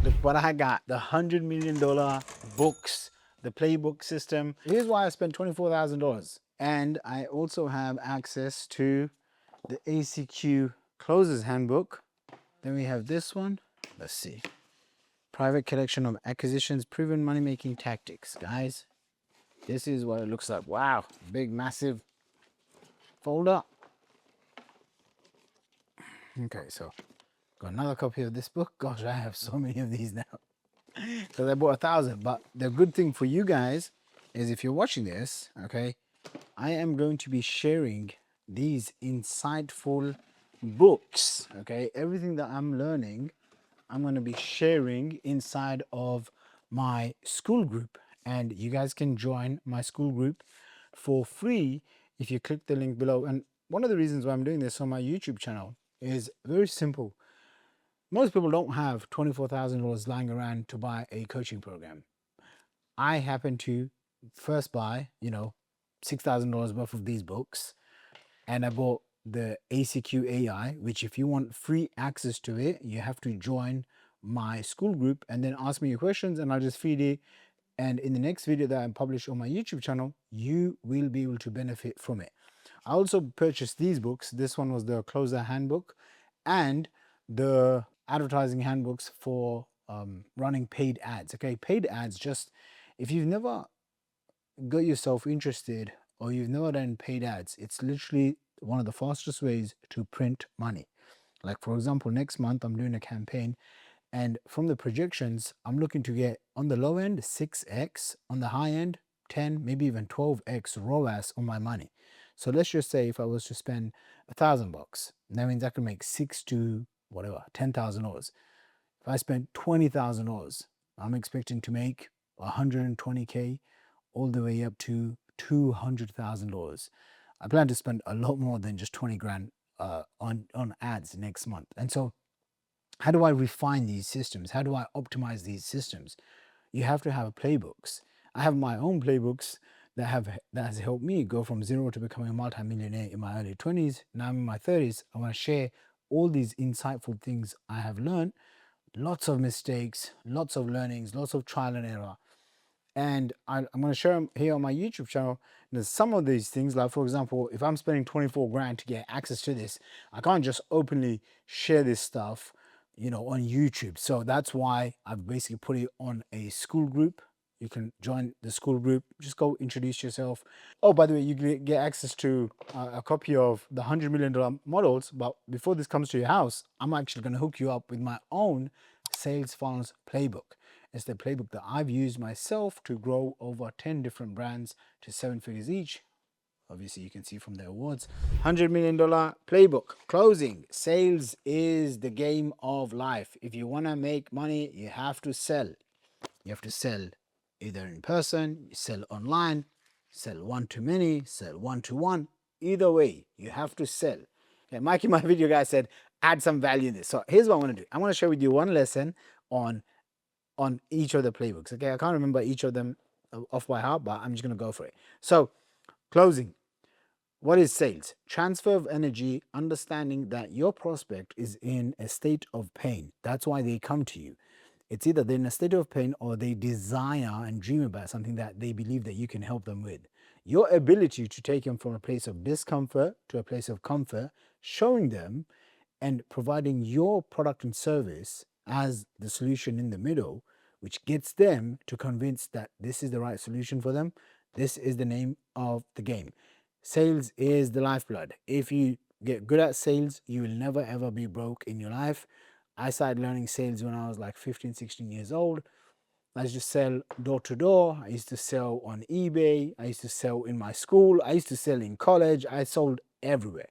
Look what I got, the $100 million books, the Playbook system. Here's why I spent $24,000. And I also have access to the ACQ Closers Handbook. Then we have this one. Let's see. Private collection of acquisitions, proven money-making tactics. Guys, this is what it looks like. Wow, big, massive folder. Okay, so got another copy of this book. Gosh, I have so many of these now because I bought 1,000. But the good thing for you guys is if you're watching this, okay, I am going to be sharing these insightful books, okay? Everything that I'm learning, I'm going to be sharing inside of my school group. And you guys can join my school group for free if you click the link below. And one of the reasons why I'm doing this on my YouTube channel is very simple. Most people don't have $24,000 lying around to buy a coaching program. I happen to first buy, $6,000 worth of these books, and I bought the ACQ AI, which if you want free access to it, you have to join my school group and then ask me your questions and I'll just feed it. And in the next video that I publish on my YouTube channel, you will be able to benefit from it. I also purchased these books. This one was the Closer Handbook and the advertising handbooks for running paid ads. Okay, paid ads, just if you've never got yourself interested or you've never done paid ads, it's literally one of the fastest ways to print money. Like for example, next month I'm doing a campaign, and from the projections, I'm looking to get on the low end 6x, on the high end 10, maybe even 12x ROAS on my money. So let's just say if I was to spend $1,000, that means I can make six to whatever $10,000. If I spent $20,000, I'm expecting to make 120K all the way up to $200,000. I plan to spend a lot more than just 20 grand on ads next month. And so how do I refine these systems? How do I optimize these systems? You have to have playbooks. I have my own playbooks that has helped me go from zero to becoming a multimillionaire in my early 20s. Now I'm in my 30s. I want to share all these insightful things I have learned. Lots of mistakes, lots of learnings, lots of trial and error. And I'm going to share them here on my YouTube channel. There's some of these things, like for example, if I'm spending 24 grand to get access to this, I can't just openly share this stuff, on YouTube. So that's why I've basically put it on a school group. You can join the school group. Just go introduce yourself. Oh, by the way, you get access to a copy of the $100 million models. But before this comes to your house, I'm actually going to hook you up with my own sales funnels playbook. It's the playbook that I've used myself to grow over 10 different brands to 7 figures each. Obviously, you can see from the awards. $100 million playbook. Closing. Sales is the game of life. If you want to make money, you have to sell. You have to sell either in person, you sell online, sell one-to-many, sell one-to-one. Either way, you have to sell. Okay, Mike in my video guy said, add some value in this. So here's what I want to do. I want to share with you one lesson on each of the playbooks. Okay, I can't remember each of them off by heart, but I'm just going to go for it. So, closing. What is sales? Transfer of energy, understanding that your prospect is in a state of pain. That's why they come to you. It's either they're in a state of pain or they desire and dream about something that they believe that you can help them with. Your ability to take them from a place of discomfort to a place of comfort, showing them and providing your product and service as the solution in the middle, which gets them to convince that this is the right solution for them. This is the name of the game. Sales is the lifeblood. If you get good at sales, you will never ever be broke in your life. I started learning sales when I was like 15, 16 years old. I used to sell door to door. I used to sell on eBay. I used to sell in my school. I used to sell in college. I sold everywhere.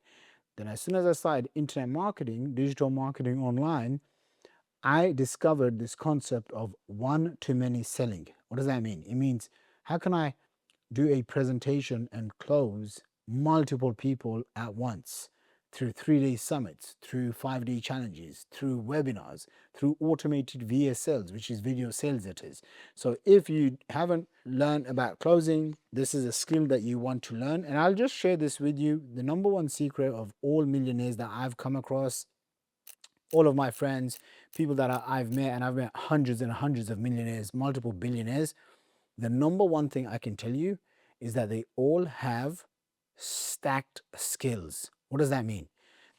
Then as soon as I started internet marketing, digital marketing online, I discovered this concept of one-to-many selling. What does that mean? It means, how can I do a presentation and close multiple people at once through 3-day summits, through 5-day challenges, through webinars, through automated VSLs, which is video sales letters. So if you haven't learned about closing, this is a skill that you want to learn. And I'll just share this with you. The number one secret of all millionaires that I've come across, all of my friends, people that I've met, and I've met hundreds and hundreds of millionaires, multiple billionaires, the number one thing I can tell you is that they all have stacked skills. What does that mean?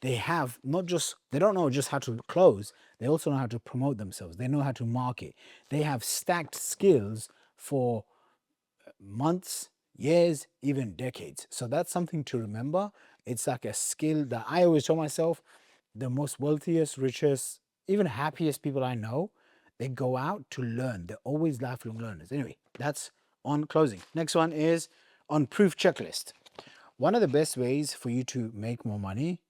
They have not just, they don't know just how to close, they also know how to promote themselves. They know how to market. They have stacked skills for months, years, even decades. So that's something to remember. It's like a skill that I always tell myself, the most wealthiest, richest, even happiest people I know, they go out to learn. They're always lifelong learners. Anyway, that's on closing. Next one is on proof checklist. One of the best ways for you to make more money,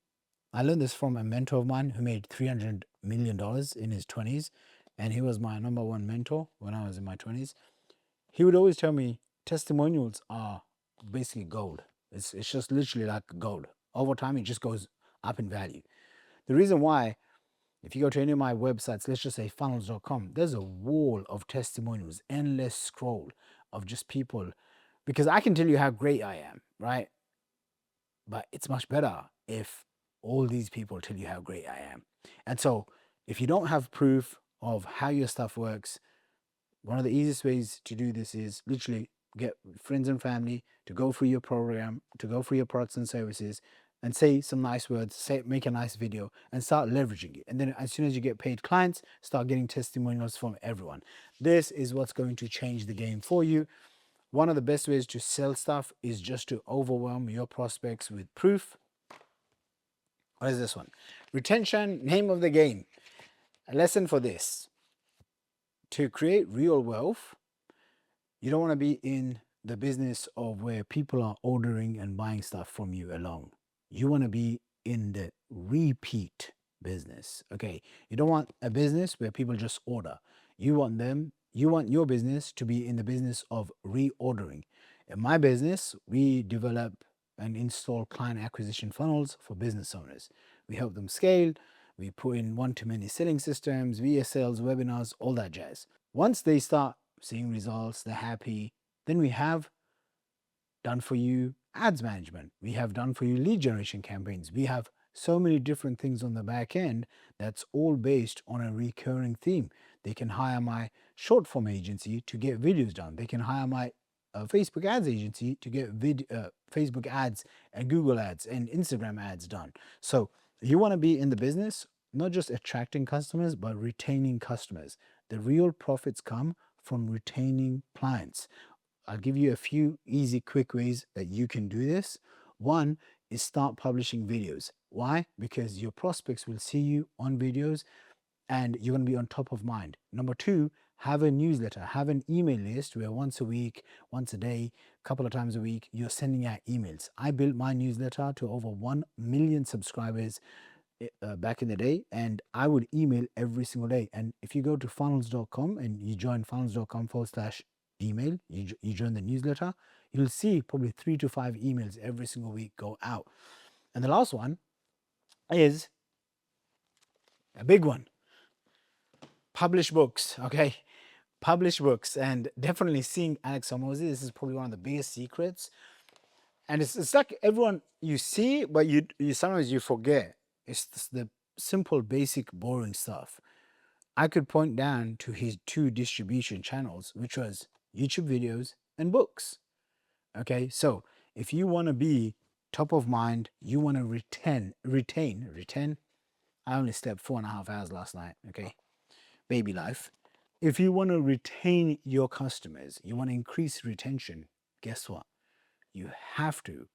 I learned this from a mentor of mine who made $300 million in his 20s. And he was my number one mentor when I was in my 20s. He would always tell me testimonials are basically gold. It's just literally like gold. Over time, it just goes up in value. The reason why, if you go to any of my websites, let's just say funnels.com, there's a wall of testimonials, endless scroll of just people, because I can tell you how great I am, right? But it's much better if all these people tell you how great I am. And so if you don't have proof of how your stuff works, one of the easiest ways to do this is literally get friends and family to go through your program, to go through your products and services, and say some nice words, make a nice video, and start leveraging it. And then as soon as you get paid clients, start getting testimonials from everyone. This is what's going to change the game for you. One of the best ways to sell stuff is just to overwhelm your prospects with proof. What is this one? Retention, name of the game. A lesson for this. To create real wealth, you don't want to be in the business of where people are ordering and buying stuff from you alone. You want to be in the repeat business. Okay. You don't want a business where people just order. You want your business to be in the business of reordering. In my business, we develop and install client acquisition funnels for business owners. We help them scale. We put in one-to-many selling systems, VSLs, webinars, all that jazz. Once they start seeing results, they're happy, then we have done for you ads management. We have done for you lead generation campaigns. We have so many different things on the back end that's all based on a recurring theme. They can hire my short form agency to get videos done. They can hire my Facebook ads agency to get Facebook ads and Google ads and Instagram ads done. So you want to be in the business, not just attracting customers, but retaining customers. The real profits come from retaining clients. I'll give you a few easy, quick ways that you can do this. One is start publishing videos. Why? Because your prospects will see you on videos and you're going to be on top of mind. Number two, have a newsletter, have an email list where once a week, once a day, a couple of times a week, you're sending out emails. I built my newsletter to over 1 million subscribers back in the day, and I would email every single day. And if you go to funnels.com and you join funnels.com/email, you join the newsletter, you'll see probably 3 to 5 emails every single week go out. And the last one is a big one. Publish books, okay? Publish books, and definitely seeing Alex Hormozi, this is probably one of the biggest secrets. And it's like everyone you see, but you sometimes you forget. It's the simple, basic, boring stuff. I could point down to his 2 distribution channels, which was YouTube videos and books. Okay, so if you want to be top of mind, you want to retain. I only slept 4.5 hours last night. Okay, baby life. If you want to retain your customers, you want to increase retention, guess what? You have to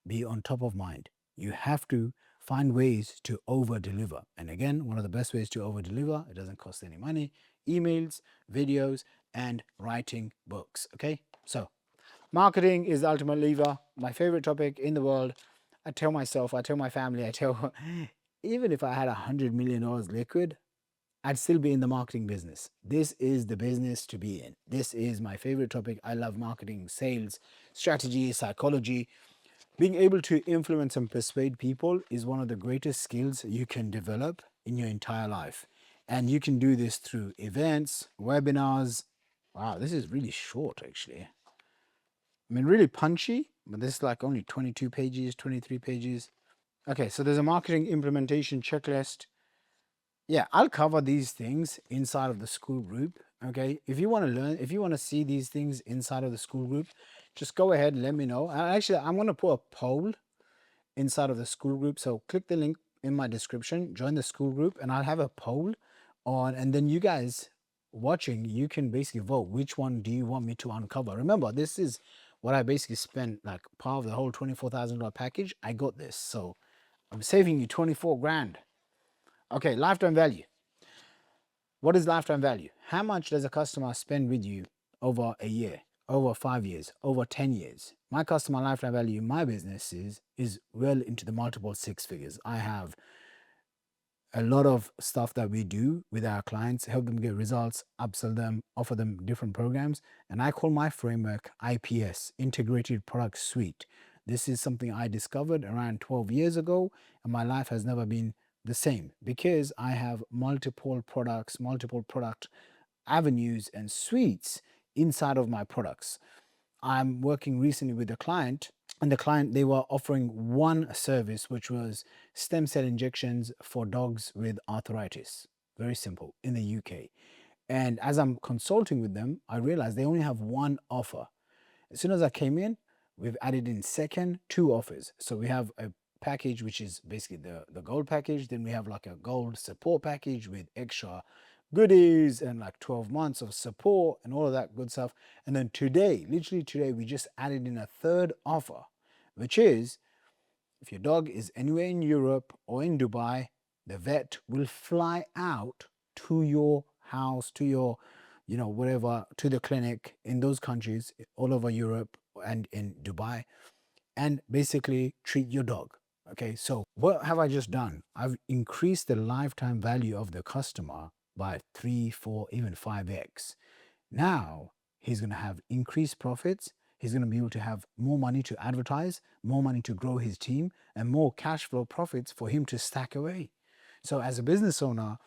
be on top of mind. You have to find ways to over deliver. And again, one of the best ways to over deliver, it doesn't cost any money, emails, videos, and writing books. Okay, so marketing is the ultimate lever, my favorite topic in the world. I tell myself, I tell my family, even if I had $100 million liquid, I'd still be in the marketing business. This is the business to be in. This is my favorite topic. I love marketing, sales, strategy, psychology. Being able to influence and persuade people is one of the greatest skills you can develop in your entire life. And you can do this through events, webinars. Wow, this is really short, actually. I mean, really punchy, but this is like only 22 pages, 23 pages. Okay, so there's a marketing implementation checklist. Yeah, I'll cover these things inside of the school group. Okay, if you want to learn, if you want to see these things inside of the school group, just go ahead and let me know. And actually, I'm going to put a poll inside of the school group. So click the link in my description, join the school group, and I'll have a poll on, and then you guys watching, you can basically vote which one do you want me to uncover. Remember, this is what I basically spent, like part of the whole $24,000 package. I got this, so I'm saving you 24 grand. Okay, lifetime value. What is lifetime value? How much does a customer spend with you over a year, over 5 years, over 10 years? My customer lifetime value in my business is well into the multiple six figures. I have a lot of stuff that we do with our clients, help them get results, upsell them, offer them different programs. And I call my framework IPS, Integrated Product Suite. This is something I discovered around 12 years ago, and my life has never been the same because I have multiple products, multiple product avenues and suites inside of my products. I'm working recently with a client, and the client, they were offering one service, which was stem cell injections for dogs with arthritis. Very simple in the UK. And as I'm consulting with them, I realized they only have one offer. As soon as I came in, we've added in second two offers. So we have a package which is basically the gold package. Then we have like a gold support package with extra goodies and like 12 months of support and all of that good stuff. And then today, literally today, we just added in a third offer, which is if your dog is anywhere in Europe or in Dubai, the vet will fly out to your house, to your, whatever, to the clinic in those countries, all over Europe and in Dubai, and basically treat your dog. Okay, so what have I just done? I've increased the lifetime value of the customer by 3, 4, even 5x. Now he's going to have increased profits. He's going to be able to have more money to advertise, more money to grow his team, and more cash flow profits for him to stack away. So, as a business owner,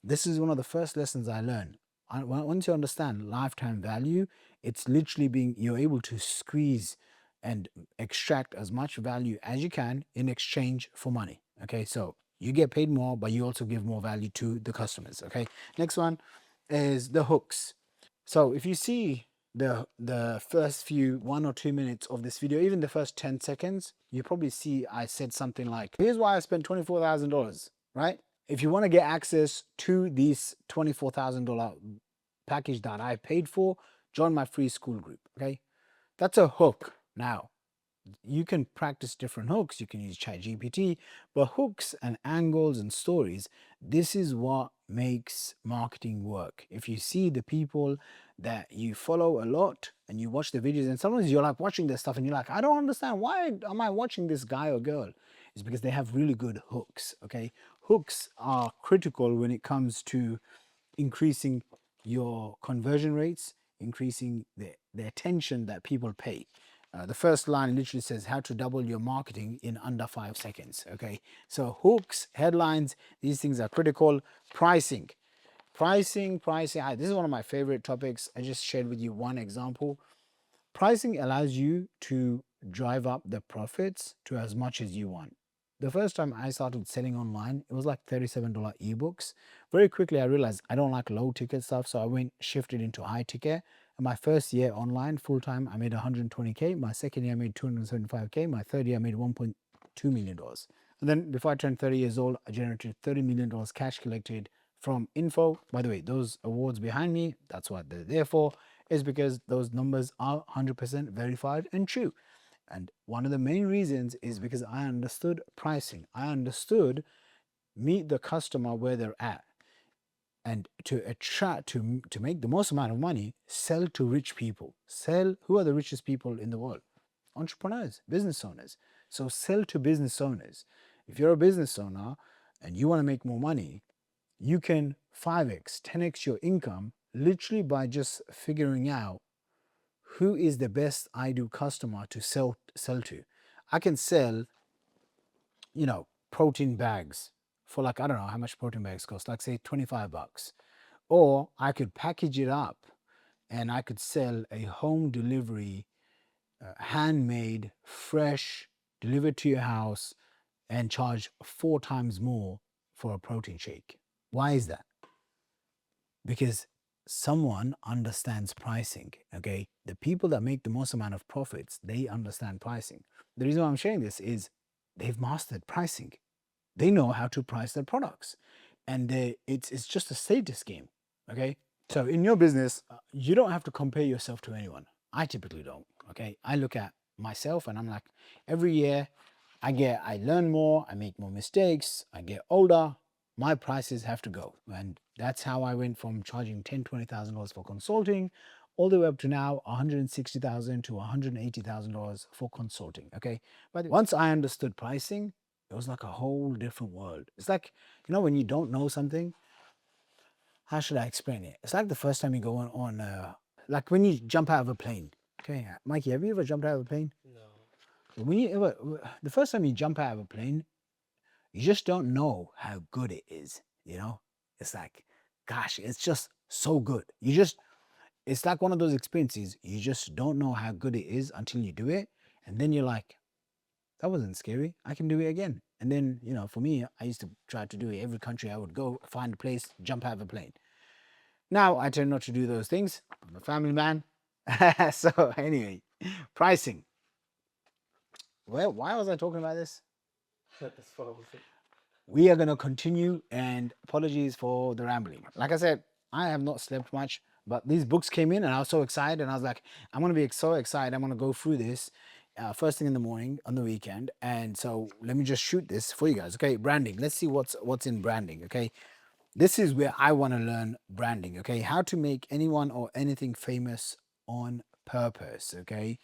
this is one of the first lessons I learned. Once you understand lifetime value, it's literally being, you're able to squeeze and extract as much value as you can in exchange for money. Okay, so you get paid more, but you also give more value to the customers. Okay, next one is the hooks. So if you see the first few 1 or 2 minutes of this video, even the first 10 seconds, you probably see I said something like, here's why I spent $24,000, right? If you want to get access to this $24,000 package that I paid for, join my free school group, okay? That's a hook. Now, you can practice different hooks. You can use ChatGPT, but hooks and angles and stories, this is what makes marketing work. If you see the people that you follow a lot and you watch the videos, and sometimes you're like watching this stuff and you're like, I don't understand, why am I watching this guy or girl? It's because they have really good hooks. Okay, hooks are critical when it comes to increasing your conversion rates, increasing the attention that people pay. The first line literally says how to double your marketing in under 5 seconds. Okay, so hooks, headlines, these things are critical. Pricing, pricing. This is one of my favorite topics. I just shared with you one example. Pricing allows you to drive up the profits to as much as you want. The first time I started selling online, it was like $37 ebooks. Very quickly, I realized I don't like low ticket stuff, so I went shifted into high ticket. And my first year online, full time, I made 120K. My second year, I made 275K. My third year, I made $1.2 million. And then before I turned 30 years old, I generated $30 million cash collected from info. By the way, those awards behind me, that's what they're there for, is because those numbers are 100% verified and true. And one of the main reasons is because I understood pricing. I understood meet the customer where they're at. And to attract, to make the most amount of money, sell to rich people. Sell, who are the richest people in the world? Entrepreneurs, business owners. So sell to business owners. If you're a business owner and you want to make more money, you can 5x, 10x your income literally by just figuring out who is the best ideal customer to sell to. I can sell, protein bags for like, I don't know how much protein bags cost, like say $25. Or I could package it up and I could sell a home delivery, handmade, fresh, delivered to your house and charge 4 times more for a protein shake. Why is that? Because someone understands pricing. Okay, the people that make the most amount of profits, they understand pricing. The reason why I'm sharing this is they've mastered pricing. They know how to price their products, and it's just a status game. Okay, so in your business, you don't have to compare yourself to anyone. I typically don't. Okay, I look at myself and I'm like, every year I learn more, I make more mistakes, I get older, my prices have to go. And that's how I went from charging $10,000, $20,000 for consulting all the way up to now $160,000 to $180,000 for consulting. Okay. But once I understood pricing, it was like a whole different world. It's like, when you don't know something, how should I explain it? It's like the first time you go like when you jump out of a plane. Okay. Mikey, have you ever jumped out of a plane? No. The first time you jump out of a plane, you just don't know how good it is. It's like, gosh, it's just so good. It's like one of those experiences. You just don't know how good it is until you do it. And then you're like, that wasn't scary. I can do it again. And then, for me, I used to try to do it every country I would go, find a place, jump out of a plane. Now I tend not to do those things. I'm a family man. So anyway, pricing. Well, why was I talking about this? We are going to continue, and apologies for the rambling. Like I said, I have not slept much, but these books came in and I was so excited, and I was like, I'm going to be so excited. I'm going to go through this first thing in the morning on the weekend. And so let me just shoot this for you guys. Okay, branding. Let's see what's in branding. Okay, this is where I want to learn branding. Okay, how to make anyone or anything famous on purpose. Okay,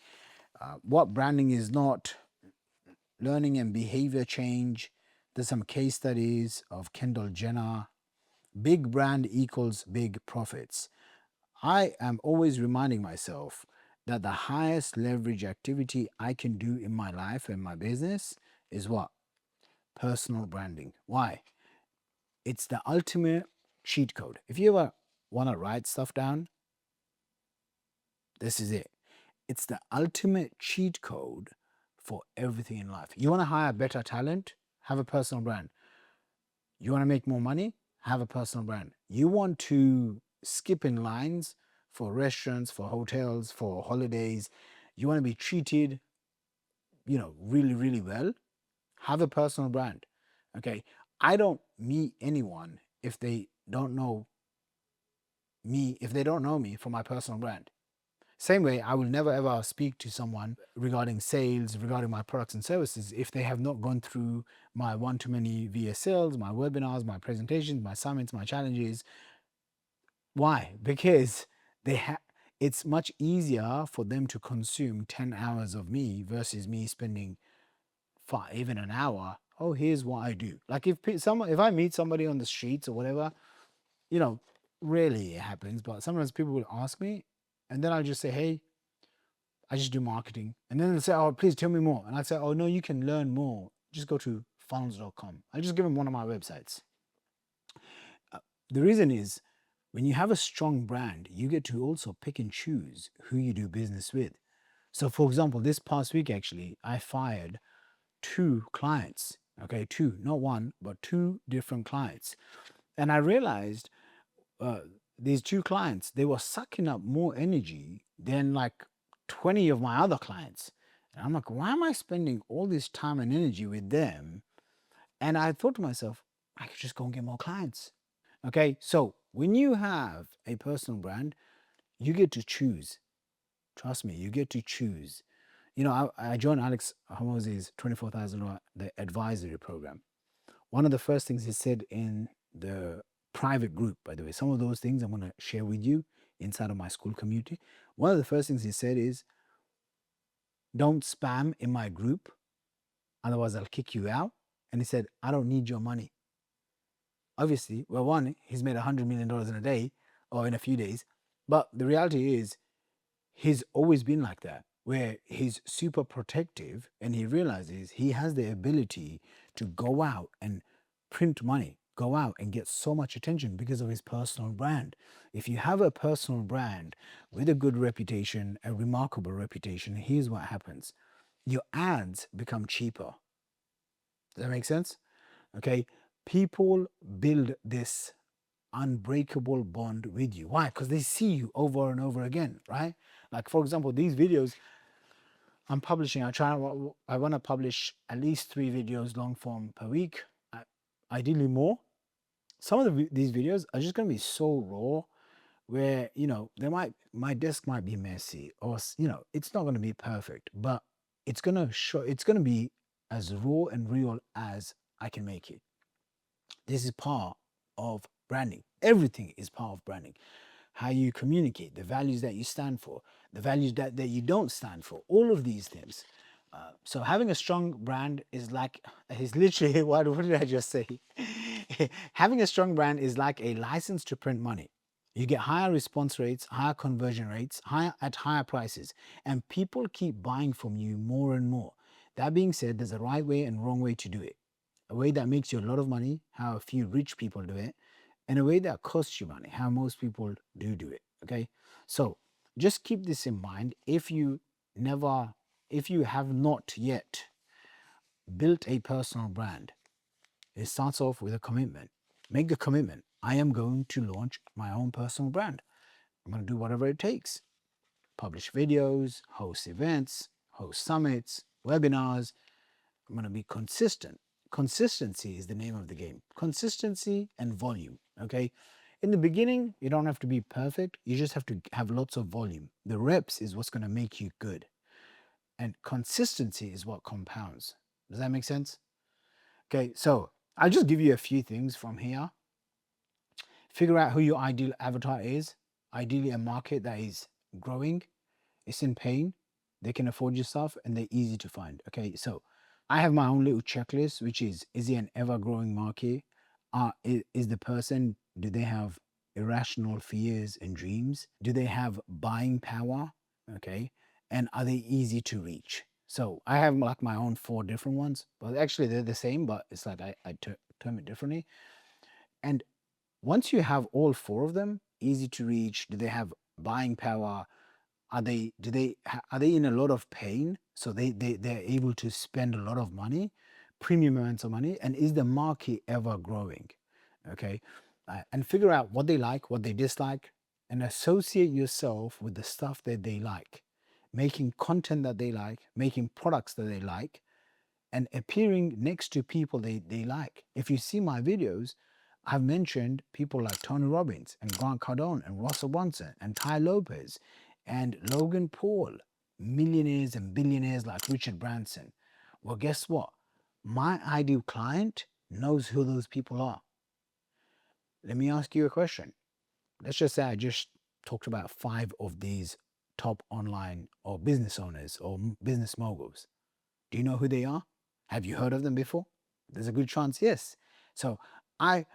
what branding is not, learning and behavior change. There's some case studies of Kendall Jenner. Big brand equals big profits. I am always reminding myself that the highest leverage activity I can do in my life and my business is what? Personal branding. Why? It's the ultimate cheat code. If you ever want to write stuff down, this is it. It's the ultimate cheat code for everything in life. You want to hire better talent? Have a personal brand. You want to make more money? Have a personal brand. You want to skip in lines for restaurants, for hotels, for holidays. You want to be treated, really, really well. Have a personal brand. Okay. I don't meet anyone if they don't know me for my personal brand. Same way, I will never ever speak to someone regarding sales, regarding my products and services, if they have not gone through my one-to-many VSLs, my webinars, my presentations, my summits, my challenges. Why? Because it's much easier for them to consume 10 hours of me versus me spending even an hour. Oh, here's what I do. Like if I meet somebody on the streets or whatever, rarely it happens, but sometimes people will ask me, and then I'll just say, hey, I just do marketing. And then they'll say, oh, please tell me more. And I say, oh, no, you can learn more. Just go to funnels.com. I just give them one of my websites. The reason is, when you have a strong brand, you get to also pick and choose who you do business with. So, for example, this past week, actually, I fired 2 clients. Okay, 2, not one, but 2 different clients. And I realized these 2 clients, they were sucking up more energy than like 20 of my other clients. And I'm like, why am I spending all this time and energy with them? And I thought to myself, I could just go and get more clients. Okay, so when you have a personal brand, you get to choose. Trust me, you get to choose. I joined Alex Hormozi's $24,000 the advisory program. One of the first things he said in the private group, by the way, some of those things I'm going to share with you inside of my school community. One of the first things he said is, don't spam in my group, otherwise I'll kick you out. And he said, I don't need your money. Obviously, well, one, he's made $100 million in a day or in a few days. But the reality is, he's always been like that, where he's super protective and he realizes he has the ability to go out and print money, go out and get so much attention because of his personal brand. If you have a personal brand with a good reputation, a remarkable reputation, here's what happens. Your ads become cheaper. Does that make sense? Okay. People build this unbreakable bond with you. Why? Because they see you over and over again, right? Like, for example, these videos I'm publishing, I want to publish at least 3 videos long form per week, ideally more. Some of these videos are just going to be so raw where, my desk might be messy or, it's not going to be perfect, but it's going to be as raw and real as I can make it. This is part of branding. Everything is part of branding. How you communicate, the values that you stand for, the values that you don't stand for, all of these things. So having a strong brand is literally, what did I just say? Having a strong brand is like a license to print money. You get higher response rates, higher conversion rates, higher prices, and people keep buying from you more and more. That being said, there's a right way and wrong way to do it. A way that makes you a lot of money, how a few rich people do it, and a way that costs you money, how most people do it. Okay, so just keep this in mind. If you have not yet built a personal brand, it starts off with a commitment. Make the commitment. I am going to launch my own personal brand. I'm going to do whatever it takes. Publish videos, host events, host summits, webinars. I'm going to be consistent. Consistency is the name of the game. Consistency and volume. Okay. In the beginning, you don't have to be perfect. You just have to have lots of volume. The reps is what's going to make you good. And consistency is what compounds. Does that make sense? Okay. So I'll just give you a few things from here. Figure out who your ideal avatar is. Ideally, a market that is growing, it's in pain, they can afford your stuff, and they're easy to find. Okay, so I have my own little checklist, which is it an ever-growing market? Is the person, do they have irrational fears and dreams? Do they have buying power? Okay, and are they easy to reach? So I have like my own 4 different ones, but actually they're the same, but it's like I term it differently. And once you have all 4 of them, easy to reach, do they have buying power? Are they in a lot of pain? So they're able to spend a lot of money, premium amounts of money, and is the market ever growing? Okay, and figure out what they like, what they dislike, and associate yourself with the stuff that they like, making content that they like, making products that they like, and appearing next to people they like. If you see my videos, I've mentioned people like Tony Robbins and Grant Cardone and Russell Brunson and Ty Lopez and Logan Paul, millionaires and billionaires like Richard Branson. Well, guess what? My ideal client knows who those people are. Let me ask you a question. Let's just say I just talked about 5 of these top online or business owners or business moguls. Do you know who they are? Have you heard of them before? There's a good chance, yes. So I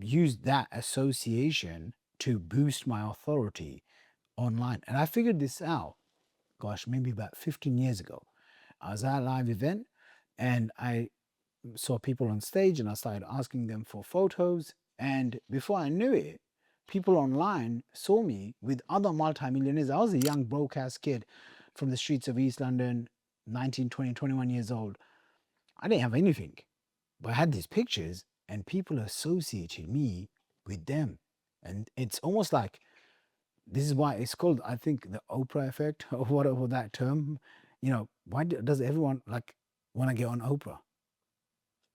use that association to boost my authority online. And I figured this out, gosh, maybe about 15 years ago. I was at a live event and I saw people on stage and I started asking them for photos. And before I knew it, people online saw me with other multimillionaires. I was a young broke-ass kid from the streets of East London, 19, 20, 21 years old. I didn't have anything, but I had these pictures and people associated me with them. And it's almost like, this is why it's called, I think, the Oprah effect or whatever that term. Why does everyone like want to get on Oprah?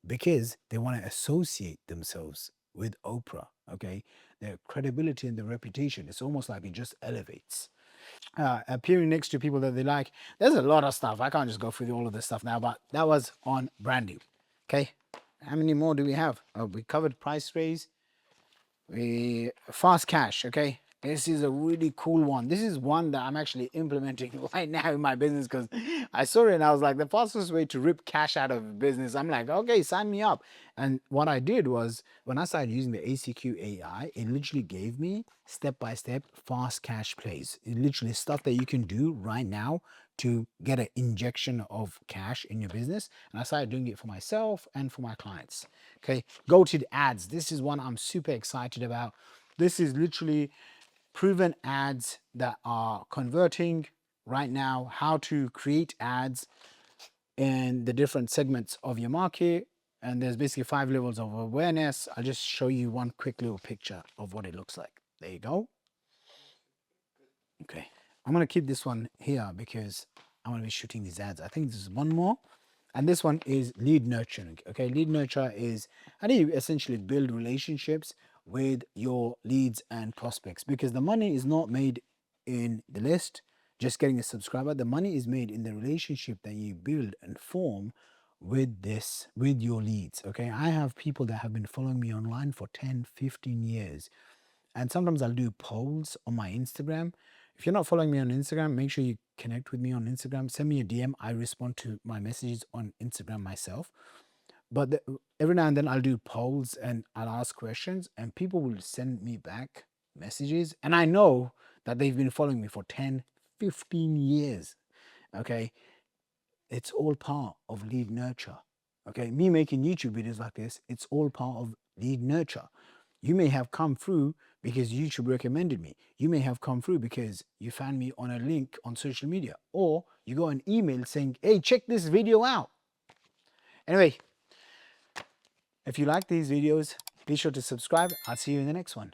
Because they want to associate themselves with Oprah. Okay, their credibility and their reputation. It's almost like it just elevates. Appearing next to people that they like. There's a lot of stuff. I can't just go through all of this stuff now, but that was on branding. Okay, how many more do we have? Oh, we covered price raise. Fast cash. Okay, this is a really cool one. This is one that I'm actually implementing right now in my business because I saw it and I was like, the fastest way to rip cash out of business. I'm like, okay, sign me up. And what I did was when I started using the ACQ AI, it literally gave me step-by-step fast cash plays. It literally stuff that you can do right now to get an injection of cash in your business. And I started doing it for myself and for my clients. Okay, go to the ads. This is one I'm super excited about. This is literally proven ads that are converting right now, how to create ads in the different segments of your market. And there's basically 5 levels of awareness. I'll just show you one quick little picture of what it looks like. There you go. Okay. I'm going to keep this one here because I'm going to be shooting these ads. I think there's one more. And this one is lead nurturing. Okay. Lead nurture is how do you essentially build relationships with your leads and prospects, because the money is not made in the list, just getting a subscriber. The money is made in the relationship that you build and form with your leads. Okay. I have people that have been following me online for 10, 15 years. And sometimes I'll do polls on my Instagram. If you're not following me on Instagram, make sure you connect with me on Instagram. Send me a DM. I respond to my messages on Instagram myself. But every now and then I'll do polls and I'll ask questions, and people will send me back messages. And I know that they've been following me for 10, 15 years. Okay. It's all part of lead nurture. Okay. Me making YouTube videos like this, it's all part of lead nurture. You may have come through because YouTube recommended me. You may have come through because you found me on a link on social media, or you got an email saying, hey, check this video out. Anyway, if you like these videos, be sure to subscribe. I'll see you in the next one.